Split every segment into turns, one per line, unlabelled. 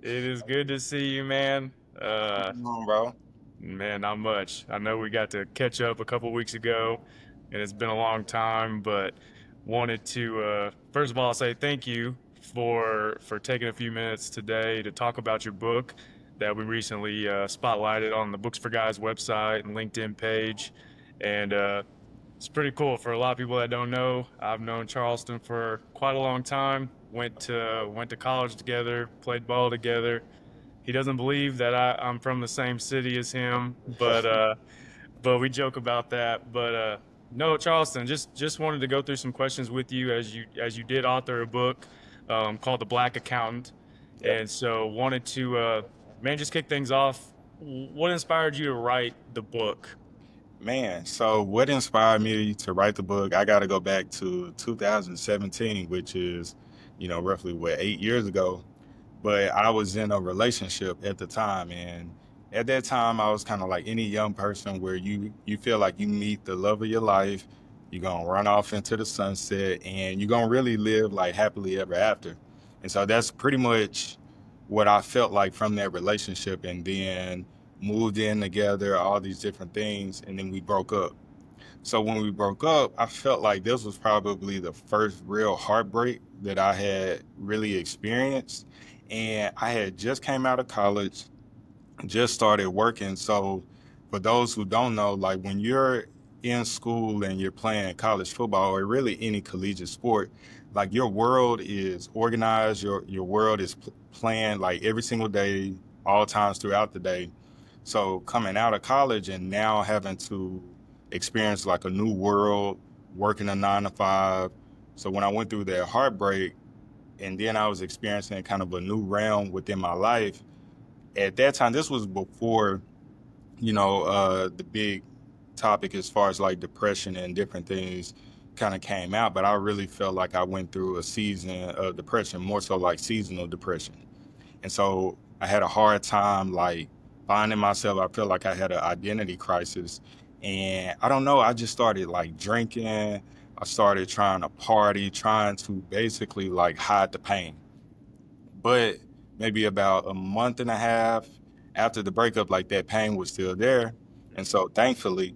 It is good to see you, man. Uh,
Bro.
man, not much. I know we got to catch up a couple weeks ago, and it's been a long time, but wanted to first of all say thank you for taking a few minutes today to talk about your book that we recently spotlighted on the Books4Guys website and LinkedIn page, and it's pretty cool. For a lot of people that don't know, I've known Charleston for quite a long time. Went to college together, played ball together. He doesn't believe that I'm from the same city as him, but we joke about that. But no, Charleston, just wanted to go through some questions with you as you did author a book called The Black Accountant,
Yeah.
and so wanted to man just kick things off. What inspired you to write the book?
Man, so what inspired me to write the book? I got to go back to 2017, which is, roughly what, 8 years ago. But I was in a relationship at the time, and at that time, I was kind of like any young person where you feel like you meet the love of your life, you're gonna run off into the sunset, and you're gonna really live like happily ever after. And so that's pretty much what I felt like from that relationship, and then moved in together, all these different things, and then we broke up. So when we broke up, I felt like this was probably the first real heartbreak that I had really experienced. And I had just came out of college, just started working. So for those who don't know, like when you're in school and you're playing college football or really any collegiate sport, like your world is organized, your world is planned like every single day, all times throughout the day. So coming out of college and now having to experience like a new world, working a 9 to 5. So when I went through that heartbreak and then I was experiencing kind of a new realm within my life, at that time, this was before, the big topic as far as like depression and different things kind of came out. But I really felt like I went through a season of depression, more so like seasonal depression. And so I had a hard time like finding myself. I felt like I had an identity crisis. And I don't know, I just started like drinking. I started trying to party, trying to basically like hide the pain. But maybe about a month and a half after the breakup, like that pain was still there. And so thankfully,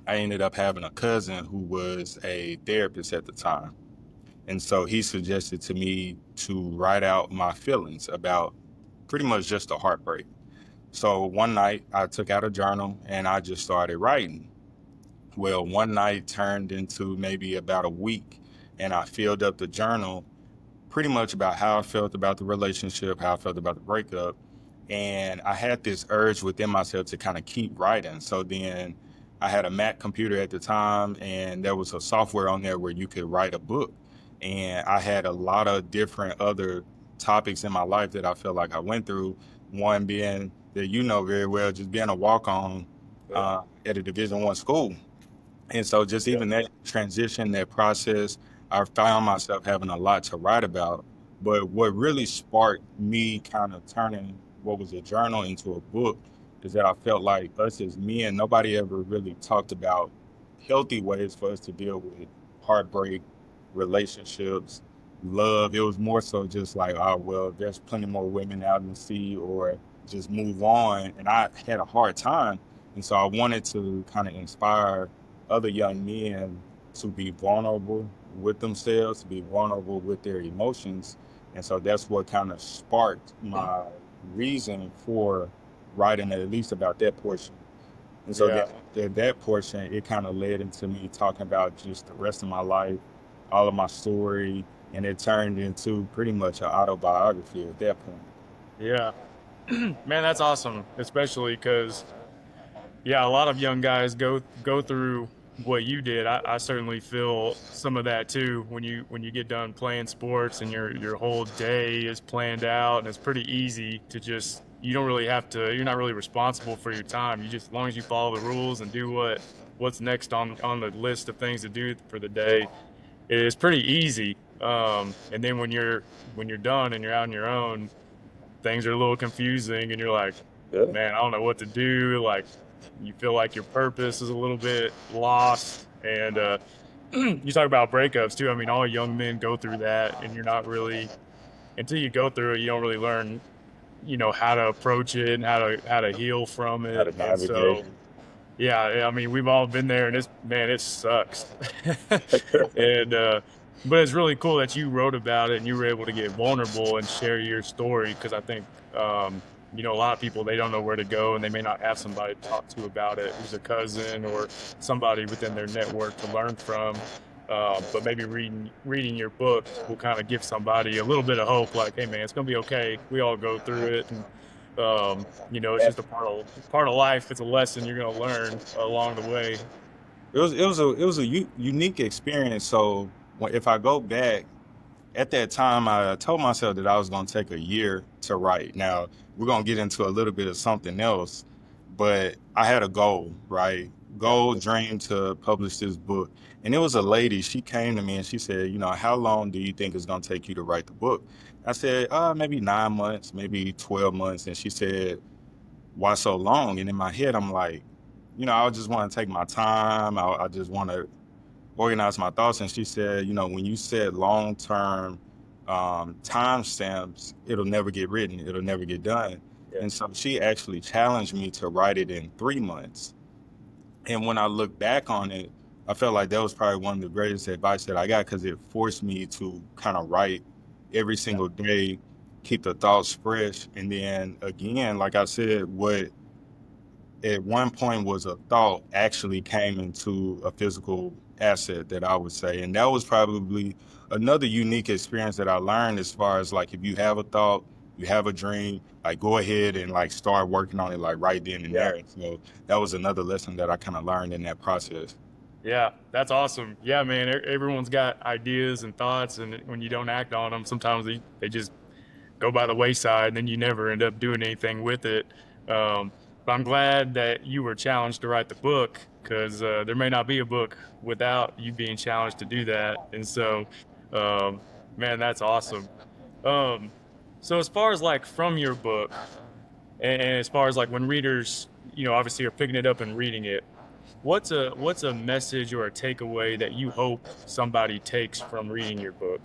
I ended up having a cousin who was a therapist at the time. And so he suggested to me to write out my feelings about pretty much just a heartbreak. So one night I took out a journal and I just started writing. Well, one night turned into maybe about a week, and I filled up the journal pretty much about how I felt about the relationship, how I felt about the breakup. And I had this urge within myself to kind of keep writing. So then I had a Mac computer at the time, and there was a software on there where you could write a book. And I had a lot of different other topics in my life that I felt like I went through. One being that you know very well, just being a walk on
Yeah,
at a Division I school. And so just
yeah,
even that transition, that process, I found myself having a lot to write about. But what really sparked me kind of turning what was a journal into a book is that I felt like us as men, nobody ever really talked about healthy ways for us to deal with heartbreak, relationships, love. It was more so just like, oh, well, there's plenty more women out in the sea, or just move on. And I had a hard time. And so I wanted to kind of inspire other young men to be vulnerable with themselves, to be vulnerable with their emotions. And so that's what kind of sparked my reason for writing at least about that portion. And so
yeah.
that portion, it kind of led into me talking about just the rest of my life, all of my story, and it turned into pretty much an autobiography at that point.
Yeah. Man, that's awesome, especially because yeah, a lot of young guys go through what you did. I certainly feel some of that too when you get done playing sports and your whole day is planned out and it's pretty easy to just you don't really have to you're not really responsible for your time. You just as long as you follow the rules and do what's next on the list of things to do for the day, it's pretty easy. And then when you're done and you're out on your own, things are a little confusing and you're like,
Yeah.
man, I don't know what to do. Like you feel like your purpose is a little bit lost. And you talk about breakups too. I mean, all young men go through that, and you're not really until you go through it, you don't really learn how to approach it and how to heal from
How
it.
to
And
navigate.
so, yeah, I mean, we've all been there, and it sucks. And but it's really cool that you wrote about it and you were able to get vulnerable and share your story because I think a lot of people they don't know where to go and they may not have somebody to talk to about it who's a cousin or somebody within their network to learn from. But maybe reading your book will kind of give somebody a little bit of hope, like, hey man, it's gonna be okay. We all go through it, and it's just a part of life. It's a lesson you're gonna learn along the way.
It was a unique experience. So if I go back at that time, I told myself that I was going to take a year to write. Now we're going to get into a little bit of something else, but I had a goal, right?
Yeah.
Goal, dream to publish this book. And it was a lady. She came to me and she said, how long do you think it's going to take you to write the book? I said, maybe 9 months, maybe 12 months. And she said, why so long? And in my head, I'm like, I just want to take my time. I just want to organize my thoughts. And she said, when you set long term time stamps, it'll never get written, it'll never get done.
Yeah.
And so she actually challenged me to write it in 3 months. And when I look back on it, I felt like that was probably one of the greatest advice that I got because it forced me to kind of write every
Yeah.
single day, keep the thoughts fresh. And then again, like I said, what at one point was a thought actually came into a physical asset, that I would say. And that was probably another unique experience that I learned, as far as like, if you have a thought, you have a dream, like go ahead and like start working on it like right then and
Yeah.
there. So that was another lesson that I kind of learned in that process.
Yeah, that's awesome. Yeah, man, everyone's got ideas and thoughts, and when you don't act on them, sometimes they just go by the wayside, and then you never end up doing anything with it. Um, but I'm glad that you were challenged to write the book because there may not be a book without you being challenged to do that. And so, um, man, that's awesome. Um, so as far as like from your book, and as far as like when readers, obviously are picking it up and reading it, what's a message or a takeaway that you hope somebody takes from reading your book?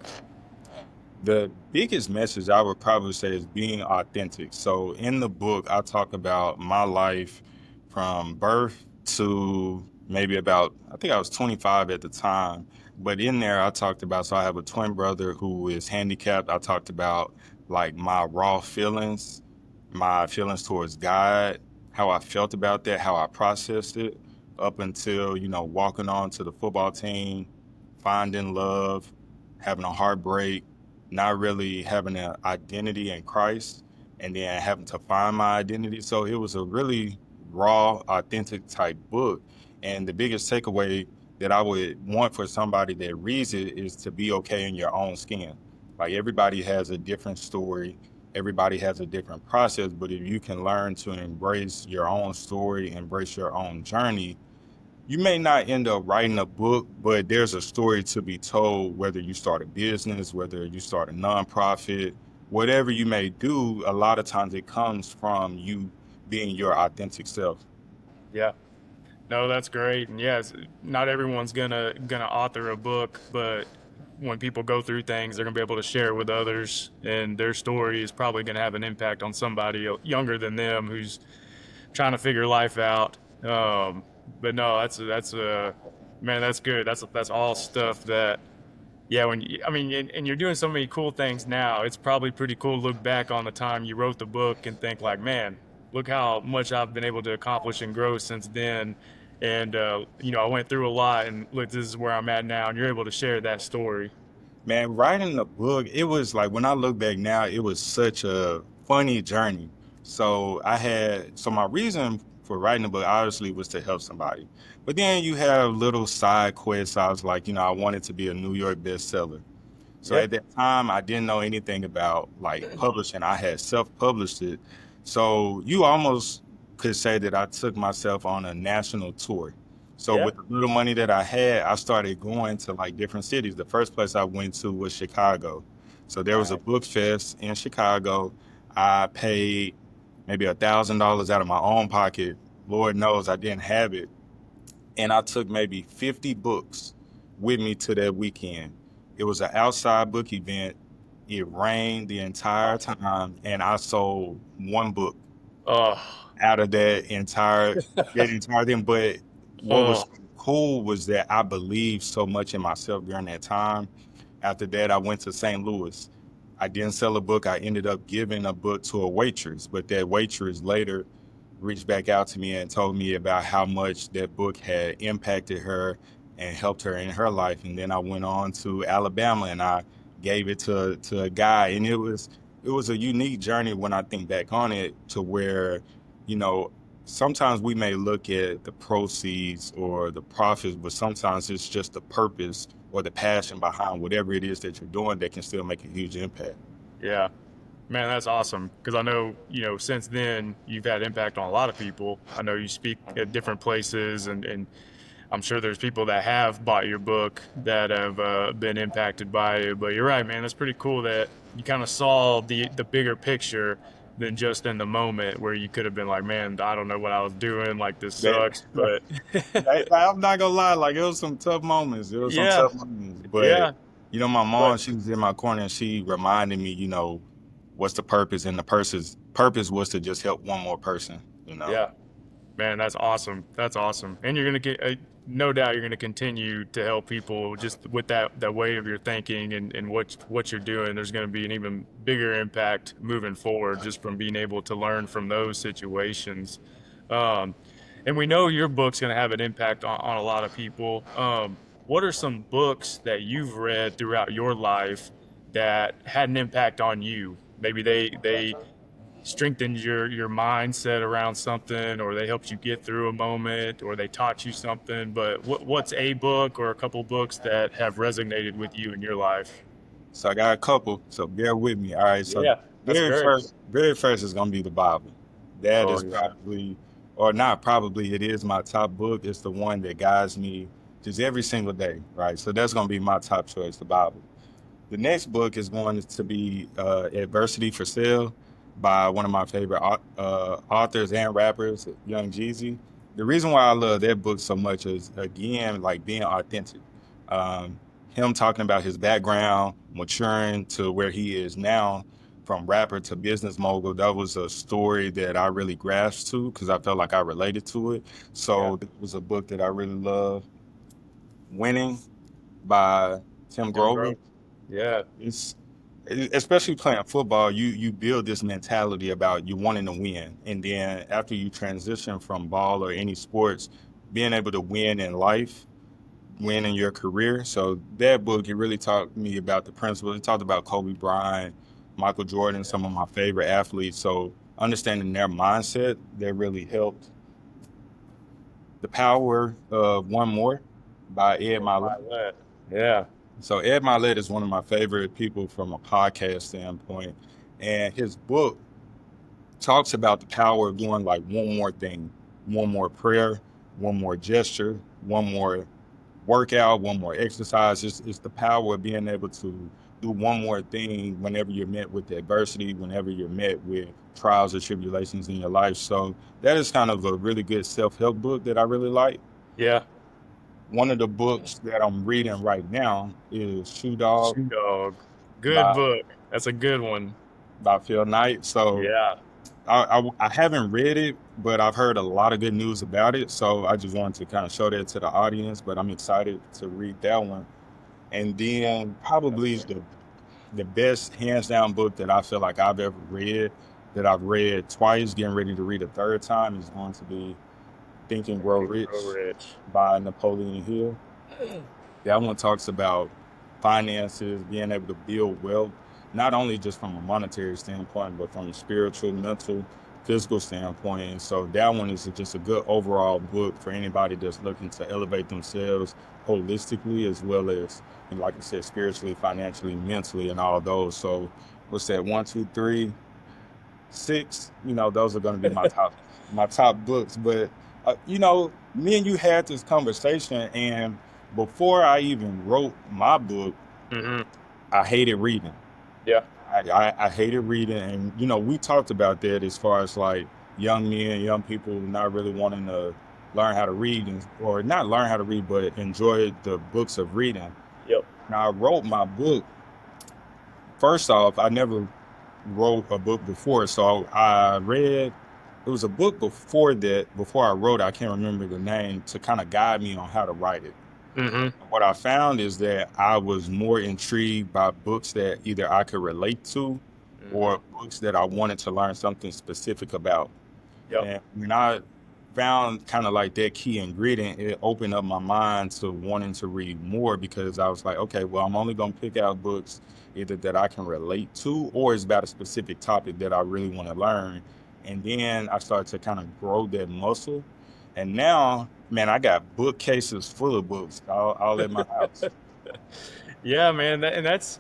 The biggest message I would probably say is being authentic. So in the book, I talk about my life from birth to maybe about, I think I was 25 at the time. But in there, I talked about, so I have a twin brother who is handicapped. I talked about like my raw feelings, my feelings towards God, how I felt about that, how I processed it up until, walking on to the football team, finding love, having a heartbreak, not really having an identity in Christ, and then having to find my identity. So it was a really raw, authentic type book. And the biggest takeaway that I would want for somebody that reads it is to be okay in your own skin. Like, everybody has a different story, everybody has a different process, but if you can learn to embrace your own story, embrace your own journey, you may not end up writing a book, but there's a story to be told, whether you start a business, whether you start a nonprofit, whatever you may do, a lot of times it comes from you being your authentic self.
Yeah. No, that's great. And yes, not everyone's gonna author a book, but when people go through things, they're gonna be able to share it with others, and their story is probably gonna have an impact on somebody younger than them who's trying to figure life out. But no, that's man, that's good. That's all stuff that yeah. I mean, and you're doing so many cool things now. It's probably pretty cool to look back on the time you wrote the book and think like, man, look how much I've been able to accomplish and grow since then. And I went through a lot, and look, this is where I'm at now. And you're able to share that story.
Man, writing the book, it was like, when I look back now, it was such a funny journey. So my reason for writing the book obviously was to help somebody. But then you have little side quests. I was like, I wanted to be a New York bestseller. So
Yeah,
at that time, I didn't know anything about like publishing. I had self-published it. So you almost could say that I took myself on a national tour. So
yeah,
with the little money that I had, I started going to like different cities. The first place I went to was Chicago. So there was a
nice.
book fest in Chicago. I paid maybe $1,000 out of my own pocket. Lord knows I didn't have it, and I took maybe 50 books with me to that weekend. It was an outside book event It rained the entire time, and I sold one book
Oh,
out of that entire thing. But what was
oh,
cool was that I believed so much in myself during that time. After that, I went to St. Louis. I didn't sell a book. I ended up giving a book to a waitress, but that waitress later reached back out to me and told me about how much that book had impacted her and helped her in her life. And then I went on to Alabama and I gave it to a guy, and it was a unique journey when I think back on it, to where, you know, sometimes we may look at the proceeds or the profits, but sometimes it's just the purpose or the passion behind whatever it is that you're doing that can still make a huge impact.
yeah. Man, that's awesome. Because I know, since then you've had impact on a lot of people. I know you speak at different places, and I'm sure there's people that have bought your book that have been impacted by it. But you're right, man. That's pretty cool that you kind of saw the bigger picture than just in the moment where you could have been like, man, I don't know what I was doing. Like this
That
sucks. But
I'm not gonna lie, like it was some tough moments. It was some
yeah,
tough moments, but
yeah,
my
but
mom, she was in my corner and she reminded me, what's the purpose, and the person's purpose was to just help one more person.
yeah. Man, that's awesome. That's awesome. And you're gonna get, no doubt, you're gonna continue to help people just with that way of your thinking and what you're doing. There's gonna be an even bigger impact moving forward just from being able to learn from those situations. Um, and we know your book's gonna have an impact on a lot of people. What are some books that you've read throughout your life that had an impact on you? Maybe they strengthened your mindset around something, or they helped you get through a moment, or they taught you something. But what's a book or a couple books that have resonated with you in your life?
So I got a couple, so bear with me. All right, so
Yeah, that's
very
great.
first, very first is gonna be the Bible. That
Oh
is
yeah.
probably, or not probably, it is my top book. It's the one that guides me just every single day, right? So that's gonna be my top choice, the Bible. The next book is going to be Adversity for Sale by one of my favorite authors and rappers, Young Jeezy. The reason why I love that book so much is, again, like being authentic. Um, Him talking about his background, maturing to where he is now, from rapper to business mogul. That was a story that I really grasped to because I felt like I related to it.
Yeah.
So it was a book that I really love. Winning by Tim
Tim
Grover.
Grover. Yeah.
It's Especially playing football, you build this mentality about you wanting to win, and then after you transition from ball or any sports, being able to win in life, win in your career. So that book, it really taught me about the principles. It talked about Kobe Bryant, Michael Jordan, some of my favorite athletes. So understanding their mindset, that really helped. The Power of One More by Ed
And
Mylett.
Milet. Yeah.
So Ed Mylett is one of my favorite people from a podcast standpoint, and his book talks about the power of doing like one more thing, one more prayer, one more gesture, one more workout, one more exercise. It's the power of being able to do one more thing whenever you're met with adversity, whenever you're met with trials or tribulations in your life. So that is kind of a really good self-help book that I really like.
Yeah.
One of the books that I'm reading right now is Shoe Dog
Shoe Dog. Good
by
book. That's a good one.
Phil Knight. So
Yeah.
I haven't read it, but I've heard a lot of good news about it. So I just wanted to kind of show that to the audience. But I'm excited to read that one. And then probably the best hands down book that I feel like I've ever read, that I've read twice, getting ready to read a third time, is going to be Think and Grow
Think and
Rich
Grow Rich.
by Napoleon Hill. That one talks about finances, being able to build wealth, not only just from a monetary standpoint, but from a spiritual, mental, physical standpoint. And so that one is just a good overall book for anybody that's looking to elevate themselves holistically, as well as, and like I said, spiritually, financially, mentally, and all those. So what's that? One, two, three, six. Those are going to be my top books. But me and you had this conversation, and before I even wrote my book,
Hmm.
I hated reading.
Yeah.
I hated reading, and we talked about that as far as like young men, young people not really wanting to learn how to read, or not learn how to read, but enjoy the books of reading.
Yep.
Now I wrote my book, first off, I never wrote a book before, so I read. It was a book before that. Before I wrote it, I can't remember the name to kind of guide me on how to write it.
Mm-hmm.
What I found is that I was more intrigued by books that either I could relate to
Mm-hmm.
or books that I wanted to learn something specific about.
Yep.
And when I found kind of like that key ingredient, it opened up my mind to wanting to read more because I was like, okay, well, I'm only going to pick out books either that I can relate to or is about a specific topic that I really want to learn. And then I started to kind of grow that muscle. And now, man, I got bookcases full of books all at my house.
Yeah, man, and that's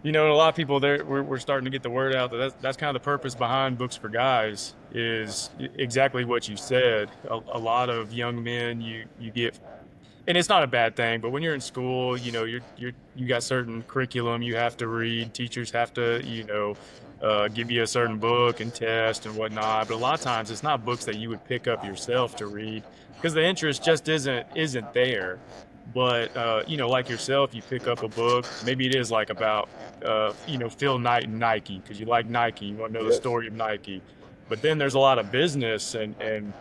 a lot of people there. We're starting to get the word out that that's kind of the purpose behind Books for Guys is exactly what you said. A lot of young men you get, and it's not a bad thing, but when you're in school, you got certain curriculum you have to read. Teachers have to give you a certain book and test and whatnot. But a lot of times it's not books that you would pick up yourself to read because the interest just isn't there. But like yourself, you pick up a book. Maybe it is like about Phil Knight and Nike because you like Nike. You want to know the
Yes.
story of Nike. But then there's a lot of business and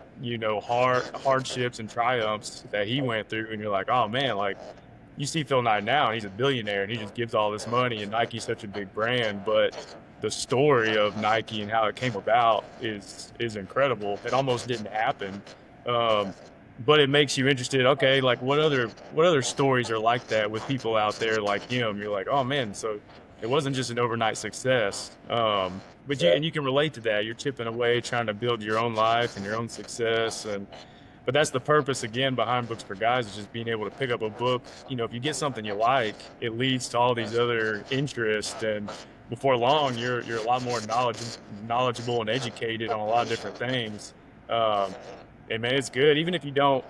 hardships and triumphs that he went through, and you're like, oh man, like you see Phil Knight now, and he's a billionaire, and he just gives all this money, and Nike's such a big brand, but the story of Nike and how it came about is incredible. It almost didn't happen, um, but it makes you interested. Okay, like what other stories are like that with people out there like him? You're like, oh man, so it wasn't just an overnight success. But you can relate to that. You're chipping away, trying to build your own life and your own success, and but that's the purpose again behind Books for Guys is just being able to pick up a book. If you get something you like, it leads to all these other interests, and before long, you're a lot more knowledgeable and educated on a lot of different things. Um, and man, it's good. Even if you don't,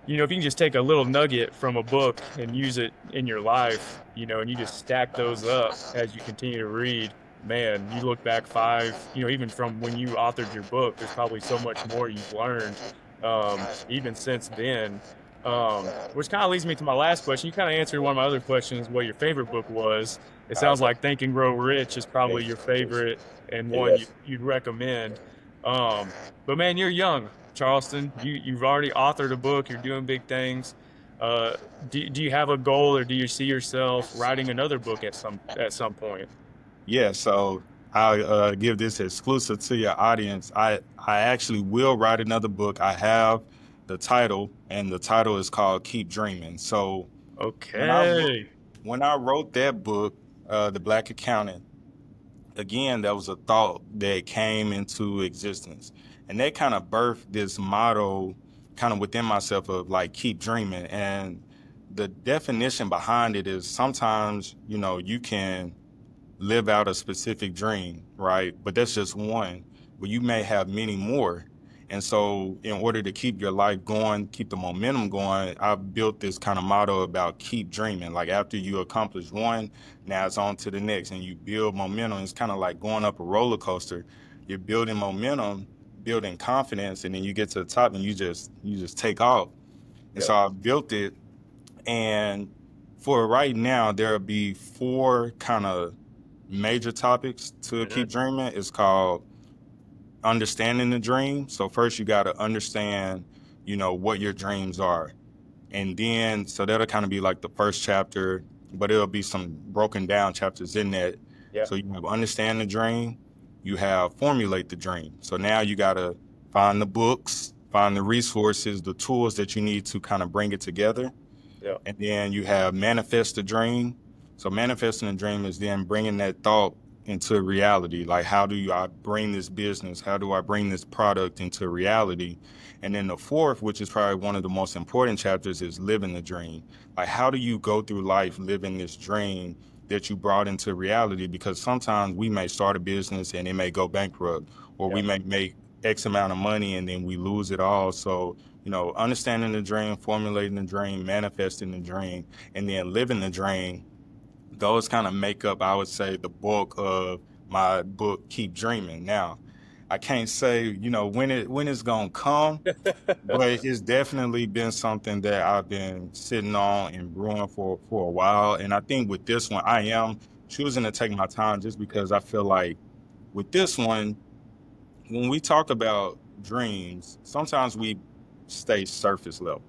if you can just take a little nugget from a book and use it in your life, and you just stack those up as you continue to read, man, you look back even from when you authored your book, there's probably so much more you've learned, even since then. Which kind of leads me to my last question. You kind of answered one of my other questions, what your favorite book was. It sounds like Think and Grow Rich is probably your favorite and one
Yes.
you'd recommend. Um, but man, you're young, Charleston. You've already authored a book. You're doing big things. Do you have a goal, or do you see yourself writing another book at some point?
Yeah, so I'll give this exclusive to your audience. I actually will write another book. I have the title, and the title is called Keep Dreaming. So when I wrote
Okay.
when I wrote that book, The Black Accountant, again, that was a thought that came into existence, and that kind of birthed this motto, kind of within myself of like keep dreaming. And the definition behind it is sometimes you can live out a specific dream, right? But that's just one. But you may have many more. And so, in order to keep your life going, keep the momentum going, I've built this kind of motto about keep dreaming. Like after you accomplish one, now it's on to the next, and you build momentum. It's kind of like going up a roller coaster. You're building momentum, building confidence, and then you get to the top, and you just take off. And so
Yep.
I built it, and for right now, there'll be four kind of major topics to
Hmm.
keep dreaming. It's called understanding the dream. So first you got to understand, what your dreams are. And then, so that'll kind of be like the first chapter, but it'll be some broken down chapters in that.
Yeah.
So you have understand the dream, you have formulate the dream. So now you got to find the books, find the resources, the tools that you need to kind of bring it together.
Yeah.
And then you have manifest the dream. So manifesting a dream is then bringing that thought into reality. Like how do I bring this business? How do I bring this product into reality? And then the fourth, which is probably one of the most important chapters, is living the dream. Like how do you go through life living this dream that you brought into reality? Because sometimes we may start a business and it may go bankrupt, or we
Yeah.
may make X amount of money and then we lose it all. So understanding the dream, formulating the dream, manifesting the dream, and then living the dream, those kind of make up, I would say, the bulk of my book, Keep Dreaming. Now, I can't say, when it's gonna come, but it's definitely been something that I've been sitting on and brewing for a while. And I think with this one, I am choosing to take my time just because I feel like with this one, when we talk about dreams, sometimes we stay surface level.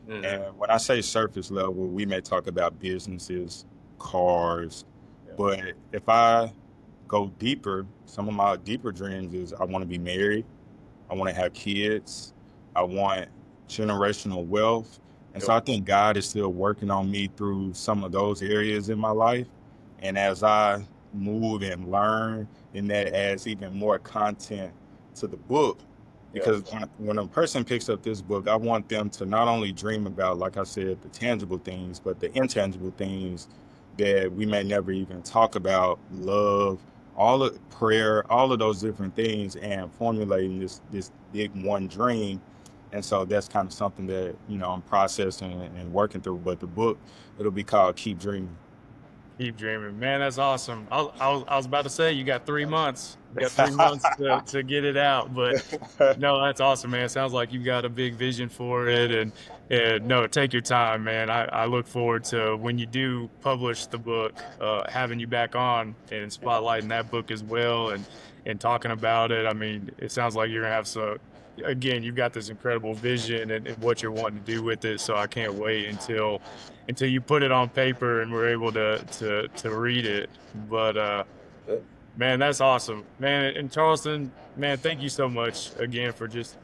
Mm-hmm.
And when I say surface level, we may talk about businesses, cars,
Yeah.
but if I go deeper, some of my deeper dreams is I want to be married, I want to have kids, I want generational wealth. And so
Yep.
I think God is still working on me through some of those areas in my life. And as I move and learn, then that adds even more content to the book.
Yep.
Because when a person picks up this book, I want them to not only dream about, like I said, the tangible things, but the intangible things that we may never even talk about, love, all of prayer, all of those different things, and formulating this big one dream. And so that's kind of something that, I'm processing and working through. But the book, it'll be called Keep Dreaming.
Keep dreaming, man. That's awesome. I was about to say you got 3 months. You got 3 months to get it out, but no, that's awesome, man. Sounds like you've got a big vision for it, and no, take your time, man. I look forward to when you do publish the book, having you back on and spotlighting that book as well, and talking about it. I mean, it sounds like you're gonna have some. Again, you've got this incredible vision and what you're wanting to do with it. So I can't wait until you put it on paper and we're able to read it. But man, that's awesome, man. And Charleston, man, thank you so much again for just.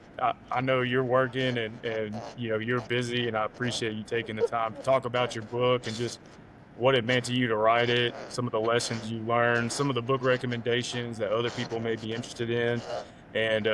I know you're working and you're busy, and I appreciate you taking the time to talk about your book and just what it meant to you to write it, some of the lessons you learned, some of the book recommendations that other people may be interested in. And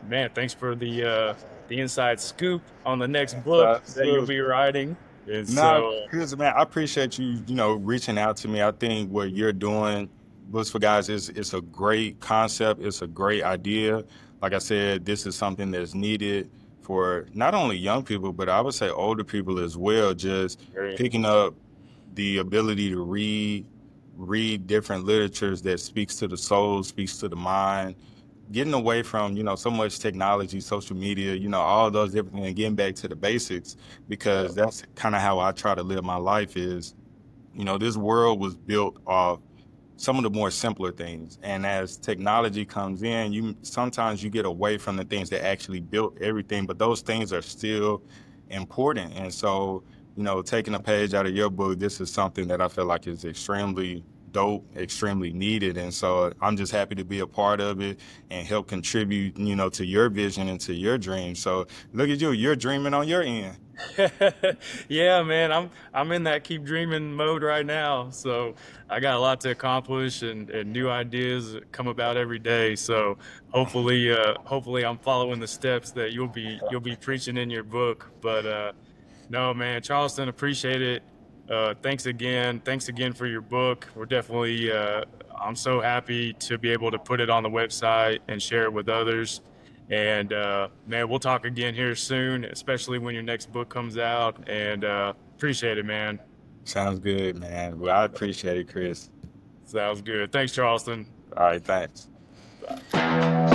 man, thanks for the inside scoop on the next book that you'll
So,
be writing. And
nah,
so
Chris, man, I appreciate you, reaching out to me. I think what you're doing, Books for Guys, is it's a great concept. It's a great idea. Like I said, this is something that's needed for not only young people, but I would say older people as well. Just
very
picking up the ability to read different literatures that speaks to the soul, speaks to the mind, getting away from so much technology, social media, all those different things, and getting back to the basics,
yeah.
because that's kind of how I try to live my life. Is this world was built off some of the more simpler things, and as technology comes in, you sometimes you get away from the things that actually built everything, but those things are still important. And so taking a page out of your book, this is something that I feel like is extremely dope, extremely needed. And so I'm just happy to be a part of it and help contribute, to your vision and to your dreams. So look at you, you're dreaming on your end.
Yeah, man, I'm in that keep dreaming mode right now. So I got a lot to accomplish and new ideas that come about every day. So hopefully I'm following the steps that you'll be preaching in your book. But no, man, Charleston, appreciate it. Thanks again. Thanks again for your book. We're definitely I'm so happy to be able to put it on the website and share it with others. And man, we'll talk again here soon, especially when your next book comes out. And appreciate it, man.
Sounds good, man. Well, I appreciate it, Chris.
Sounds good. Thanks, Charleston.
All right, thanks.
Bye.